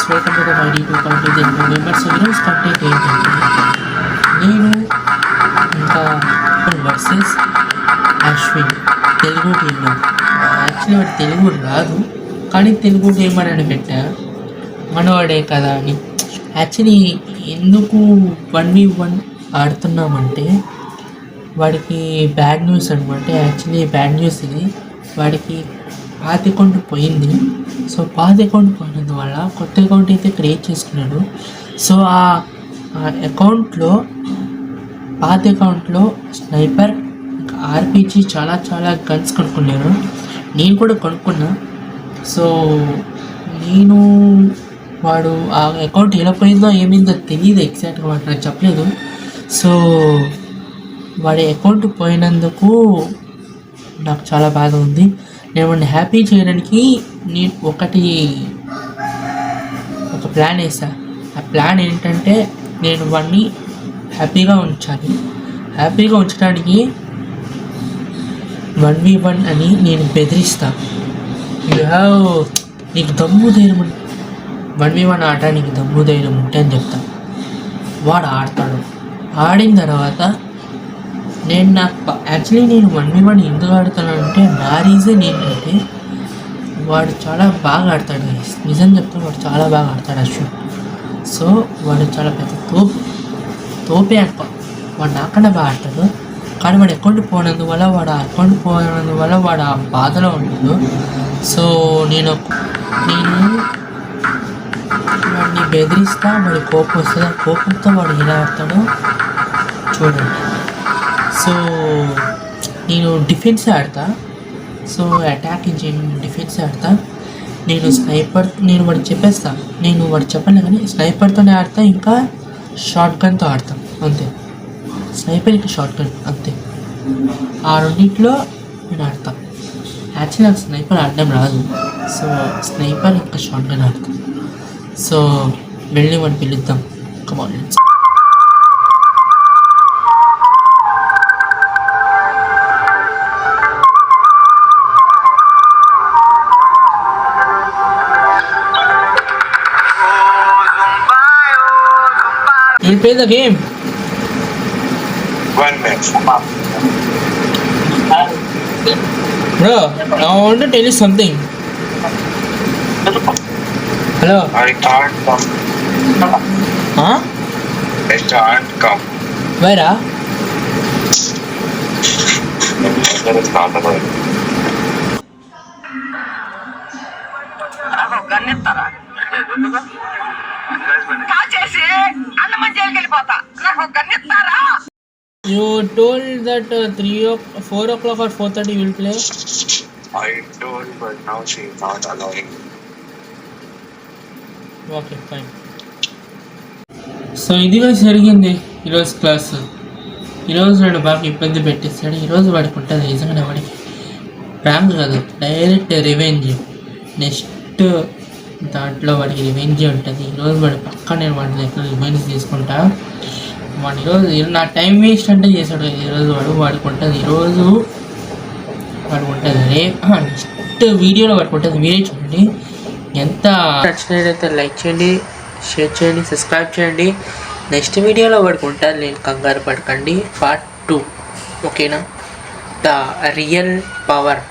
Welcome to the my YouTube content members. ఈరోజు content ఏంటంటే నేను ఇంకా వర్సెస్ అశ్విన్ తెలుగు టీంలో. యాక్చువల్లీ వాడు తెలుగు రాదు కానీ తెలుగు గేమర్ అని పెట్టా, మనవాడే కదా అని. యాక్చువల్లీ ఎందుకు 1v1 ఆడుతున్నామంటే వాడికి బ్యాడ్ న్యూస్ అనమాట. యాక్చువల్లీ బ్యాడ్ న్యూస్ ఇది. వాడికి పాత అకౌంట్ పోయింది. సో పాత అకౌంట్ పోయినందువల్ల కొత్త అకౌంట్ అయితే క్రియేట్ చేసుకున్నాడు. సో ఆ అకౌంట్లో పాత అకౌంట్లో స్నైపర్, ఆర్పీజీ చాలా గన్స్ కొనుక్కున్నాను. నేను కూడా కొనుక్కున్నా. సో నేను వాడు ఆ అకౌంట్ ఎలా పోయిందో ఏమైందో తెలియదు, ఎగ్జాక్ట్గా వాడు నాకు చెప్పలేదు. సో వాడి అకౌంట్ పోయినందుకు నాకు చాలా బాధ ఉంది. నేను వాడిని హ్యాపీ చేయడానికి నేను ఒక ప్లాన్ వేసా. ఆ ప్లాన్ ఏంటంటే నేను వాడిని హ్యాపీగా ఉంచాలి. హ్యాపీగా ఉంచడానికి 1v1 అని నేను బెదిరిస్తా. నీకు దమ్ము ధైర్యం 1v1 ఆట, నీకు దమ్ము ధైర్యం ఉంటే అని చెప్తా. వాడు ఆడతాడు. ఆడిన తర్వాత యాక్చువల్లీ నేను 1v1 ఎందుకు ఆడుతానంటే నా రీజన్ ఏంటంటే వాడు చాలా బాగా ఆడతాడు. నిజం చెప్తాను, వాడు చాలా బాగా ఆడతాడు అశ్విన్. సో వాడు చాలా పెద్ద తోపే అనుకో. వాడు నాకన్నా బాగా ఆడతాడు. కానీ వాడు అకౌంట్ పోయినందువల్ల వాడు ఆ బాధలో ఉంటాడు. సో నేను వాడిని బెదిరిస్తా. వాడి కోపం వస్తుంది. ఆ కోపంతో వాడు ఎలా ఆడతాడో చూడండి. సో నేను డిఫెన్స్ ఆడతా. సో అటాక్ డిఫెన్స్ ఆడతా. నేను వాడికి చెప్పేస్తా. వాడు చెప్పలే కానీ స్నైపర్తోనే ఆడతా, ఇంకా షార్ట్ గన్తో ఆడతాం అంతే. స్నైపర్ ఇంకా షార్ట్ గన్ అంతే. ఆ రెండింటిలో నేను ఆడతా. యాక్చువల్లీ నాకు స్నైపర్ ఆడడం రాదు. సో స్నైపర్ ఇంకా షార్ట్ గన్ ఆడతాం. సో వెళ్ళి వాడిని పిలుద్దాం. కమాన్. We'll play the game. 1 minute. Bro, I want to tell you something. Hello. I can't come. Huh? I can't come. Where are? There is not a way. You told that 4 o'clock or 4:30 you will play? I told, but now she is not allowing. Okay, fine. So ఇదిగా జరిగింది ఈరోజు class. ఈరోజు వాడు బాగా ఇబ్బంది పెట్టేస్తాడు. ఈరోజు వాడికి ఉంటుంది నిజంగానే. వాడికి ప్రాంక్ కాదు, డైరెక్ట్ రివెంజ్. నెక్స్ట్ దాంట్లో వాడికి రివెంజ్ ఉంటుంది. ఈరోజు వాడు పక్కా నేను వాడి దగ్గర రివెంజ్ తీసుకుంటా. వాడు ఈరోజు నా టైం వేస్ట్ అంటే చేశాడు. ఈరోజు వాడికి ఉంటుంది. ఈరోజు వాడికి ఉంటుంది. నెక్స్ట్ వీడియోలో వాడికి ఉంటుంది. వీడియో చూడండి. ఎంత నచ్చినట్లయితే లైక్ చేయండి, షేర్ చేయండి, సబ్స్క్రైబ్ చేయండి. నెక్స్ట్ వీడియోలో వాడికి ఉంటుంది. నేను కంగారు పడకండి. పార్ట్ 2. ఓకేనా? The real power.